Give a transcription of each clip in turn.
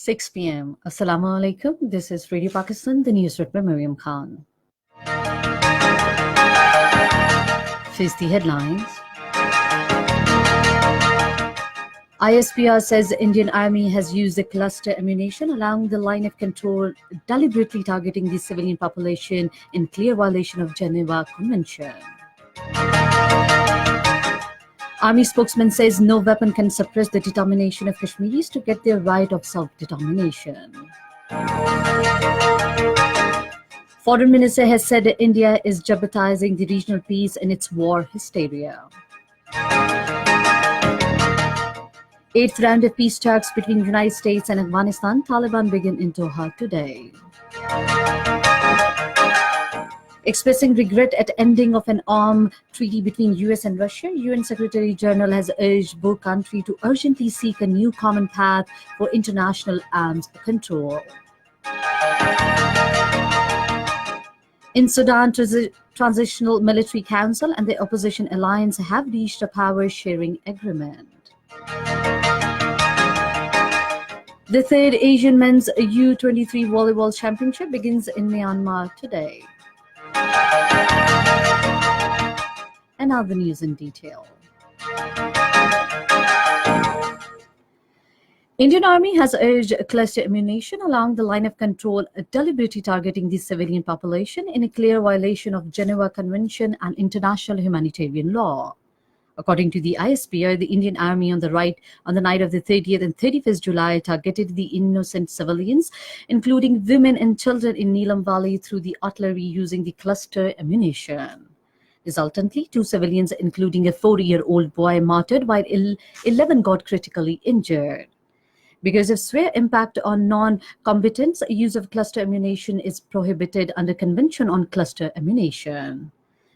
6 p.m. Assalamu alaikum. This is Radio Pakistan, the news read by Miriam Khan. Here's the headlines. ISPR says the Indian Army has used the cluster ammunition along the line of control, deliberately targeting the civilian population in clear violation of Geneva Convention. Army spokesman says no weapon can suppress the determination of Kashmiris to get their right of self-determination. Foreign Minister has said India is jeopardizing the regional peace in its war hysteria. Eighth round of peace talks between the United States and Afghanistan, Taliban begin in Doha today. Expressing regret at ending of an arms treaty between US and Russia, UN Secretary General has urged both countries to urgently seek a new common path for international arms control. In Sudan, Transitional Military Council and the Opposition Alliance have reached a power-sharing agreement. The third Asian Men's U23 Volleyball Championship begins in Myanmar today. And now the news in detail. Indian Army has urged cluster ammunition along the line of control, deliberately targeting the civilian population in a clear violation of Geneva Convention and international humanitarian law. According to the ISPR, the Indian Army on the night of the 30th and 31st July targeted the innocent civilians, including women and children in Neelam Valley through the artillery using the cluster ammunition. Resultantly, 2 civilians, including a 4-year-old boy, martyred while 11 got critically injured. Because of severe impact on non-combatants, use of cluster ammunition is prohibited under Convention on Cluster Ammunition.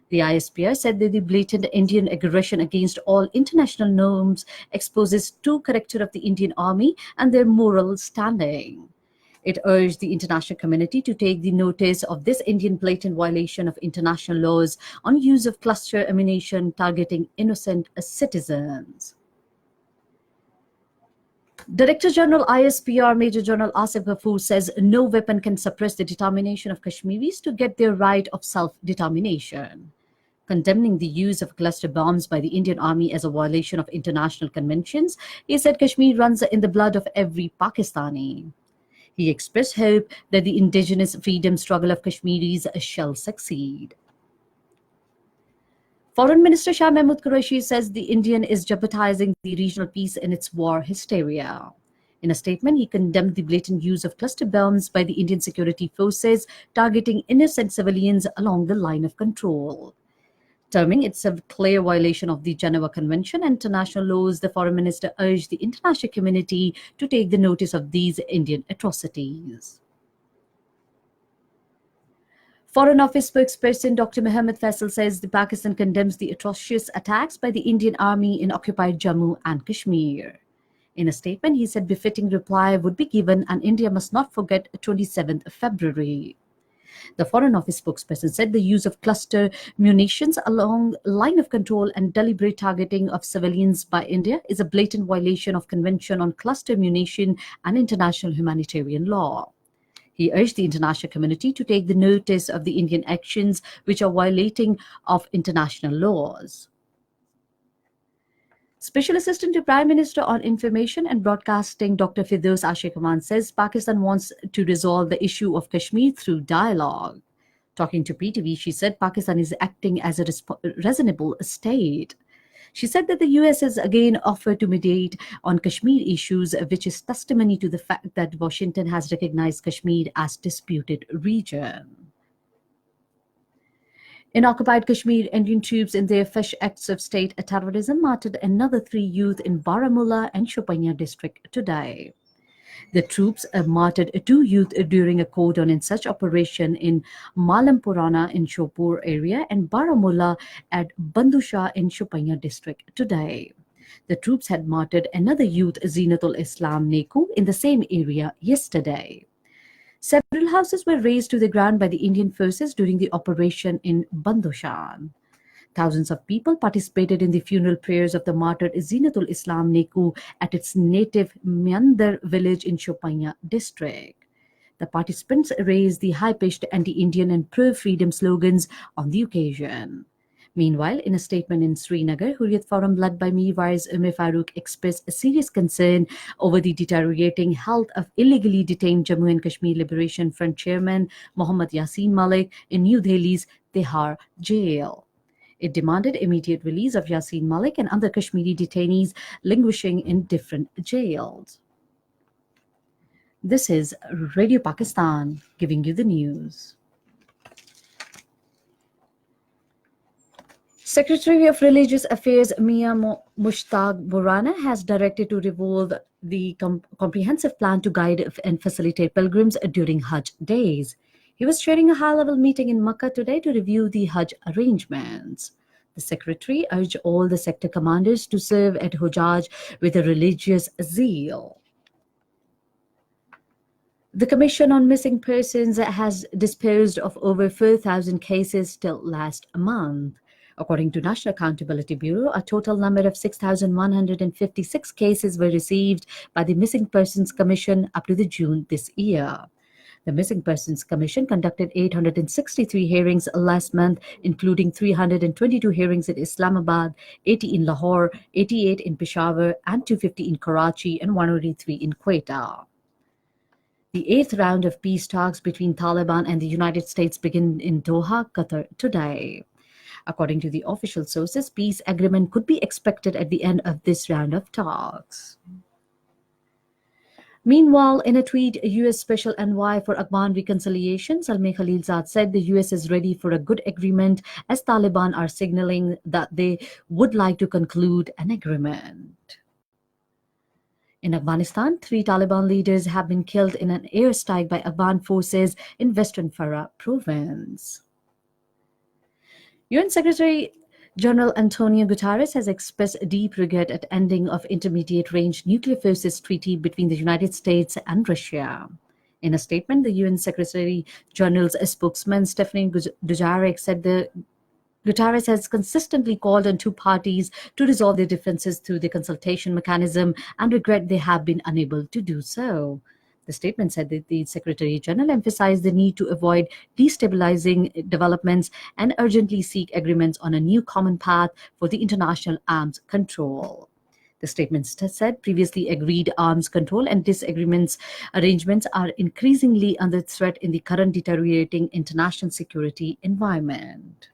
The ISPR said that the blatant Indian aggression against all international norms exposes true character of the Indian Army and their moral standing. It urged the international community to take the notice of this Indian blatant violation of international laws on use of cluster ammunition targeting innocent citizens. Director General ISPR Major General Asif Ghafoor says no weapon can suppress the determination of Kashmiris to get their right of self-determination. Condemning the use of cluster bombs by the Indian Army as a violation of international conventions, he said Kashmir runs in the blood of every Pakistani. He expressed hope that the indigenous freedom struggle of Kashmiris shall succeed. Foreign Minister Shah Mahmood Qureshi says the Indian is jeopardizing the regional peace in its war hysteria. In a statement, he condemned the blatant use of cluster bombs by the Indian security forces targeting innocent civilians along the line of control. Terming it a clear violation of the Geneva Convention and international laws, the Foreign Minister urged the international community to take the notice of these Indian atrocities. Foreign Office spokesperson Dr. Mohammed Faisal says the Pakistan condemns the atrocious attacks by the Indian Army in occupied Jammu and Kashmir. In a statement, he said befitting reply would be given and India must not forget 27th February. The Foreign Office spokesperson said the use of cluster munitions along line of control and deliberate targeting of civilians by India is a blatant violation of Convention on Cluster Munition and international humanitarian law. He urged the international community to take the notice of the Indian actions which are violating of international laws. Special Assistant to Prime Minister on Information and Broadcasting Dr. Firdaus Ashiq Khan says Pakistan wants to resolve the issue of Kashmir through dialogue. Talking to PTV, she said Pakistan is acting as a reasonable state. She said that the US has again offered to mediate on Kashmir issues, which is testimony to the fact that Washington has recognized Kashmir as disputed region. In occupied Kashmir, Indian troops in their fresh acts of state terrorism martyred another 3 youth in Baramulla and Shopania district today. The troops martyred 2 youth during a cordon and search operation in Malampurana in Shopur area and Baramulla at Bandusha in Shopania district today. The troops had martyred another youth, Zinatul Islam Neku, in the same area yesterday. Several houses were razed to the ground by the Indian forces during the operation in Bandushan. Thousands of people participated in the funeral prayers of the martyr Zinatul Islam Neku at its native Meandar village in Chopanya district. The participants raised the high-pitched anti-Indian and pro-freedom slogans on the occasion. Meanwhile, in a statement in Srinagar, Hurriyat Forum led by Mir Wais Umar Farooq expressed a serious concern over the deteriorating health of illegally detained Jammu and Kashmir Liberation Front chairman Mohammad Yasin Malik in New Delhi's Tihar jail. It demanded immediate release of Yasin Malik and other Kashmiri detainees languishing in different jails. This is Radio Pakistan giving you the news. Secretary of Religious Affairs Mia Mushtaq Borana has directed to revolve the comprehensive plan to guide and facilitate pilgrims during Hajj days. He was chairing a high-level meeting in Makkah today to review the Hajj arrangements. The secretary urged all the sector commanders to serve at Hujjaj with a religious zeal. The Commission on Missing Persons has disposed of over 4,000 cases till last month. According to National Accountability Bureau, a total number of 6,156 cases were received by the Missing Persons Commission up to June this year. The Missing Persons Commission conducted 863 hearings last month, including 322 hearings in Islamabad, 80 in Lahore, 88 in Peshawar, and 250 in Karachi and 183 in Quetta. The 8th round of peace talks between Taliban and the United States begin in Doha, Qatar today. According to the official sources, peace agreement could be expected at the end of this round of talks. Meanwhile, in a tweet, U.S. Special Envoy for Afghan Reconciliation, Zalmay Khalilzad, said the U.S. is ready for a good agreement as Taliban are signaling that they would like to conclude an agreement. In Afghanistan, 3 Taliban leaders have been killed in an airstrike by Afghan forces in western Farah province. UN Secretary General Antonio Guterres has expressed deep regret at ending of intermediate-range nuclear forces treaty between the United States and Russia. In a statement, the UN Secretary General's spokesman Stephanie Dujarric said the Guterres has consistently called on 2 parties to resolve their differences through the consultation mechanism and regret they have been unable to do so. The statement said that the Secretary General emphasized the need to avoid destabilizing developments and urgently seek agreements on a new common path for the international arms control. The statement said previously agreed arms control and disagreements arrangements are increasingly under threat in the current deteriorating international security environment.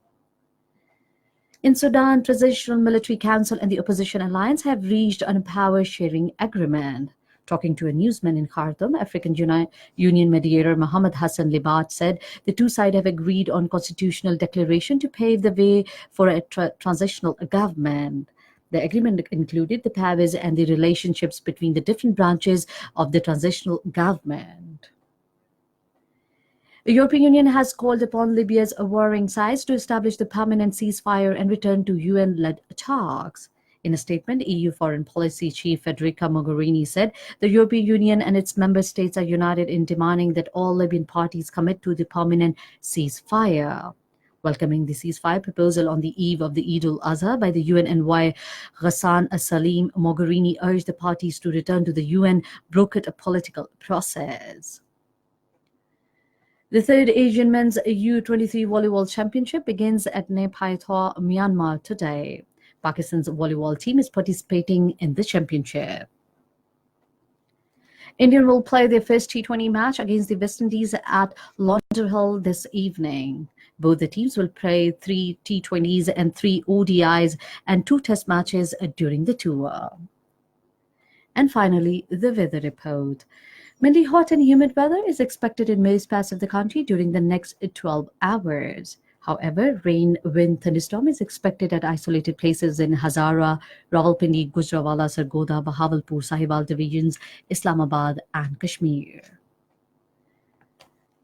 In Sudan, Transitional Military Council and the Opposition Alliance have reached a power-sharing agreement. Talking to a newsman in Khartoum, African Union mediator Mohammed Hassan Libat said the 2 sides have agreed on constitutional declaration to pave the way for a transitional government. The agreement included the powers and the relationships between the different branches of the transitional government. The European Union has called upon Libya's warring sides to establish the permanent ceasefire and return to UN-led talks. In a statement, EU Foreign Policy Chief Federica Mogherini said the European Union and its member states are united in demanding that all Libyan parties commit to the permanent ceasefire. Welcoming the ceasefire proposal on the eve of the Eid al-Adha by the UN envoy Ghassan Salim, Mogherini urged the parties to return to the UN brokered political process. The 3rd Asian Men's U23 Volleyball Championship begins at Naypyidaw, Myanmar today. Pakistan's volleyball team is participating in the championship. India will play their first T20 match against the West Indies at Launderhill this evening. Both the teams will play 3 T20s and 3 ODIs and 2 test matches during the tour. And finally, the weather report. Mainly hot and humid weather is expected in most parts of the country during the next 12 hours. However, rain, wind, thunderstorm is expected at isolated places in Hazara, Rawalpindi, Gujranwala, Sargodha, Bahawalpur, Sahiwal divisions, Islamabad, and Kashmir.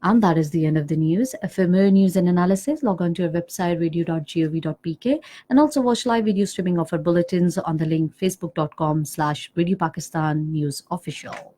And that is the end of the news. For more news and analysis, log on to our website radio.gov.pk and also watch live video streaming of our bulletins on the link facebook.com/Radio Pakistan News Official.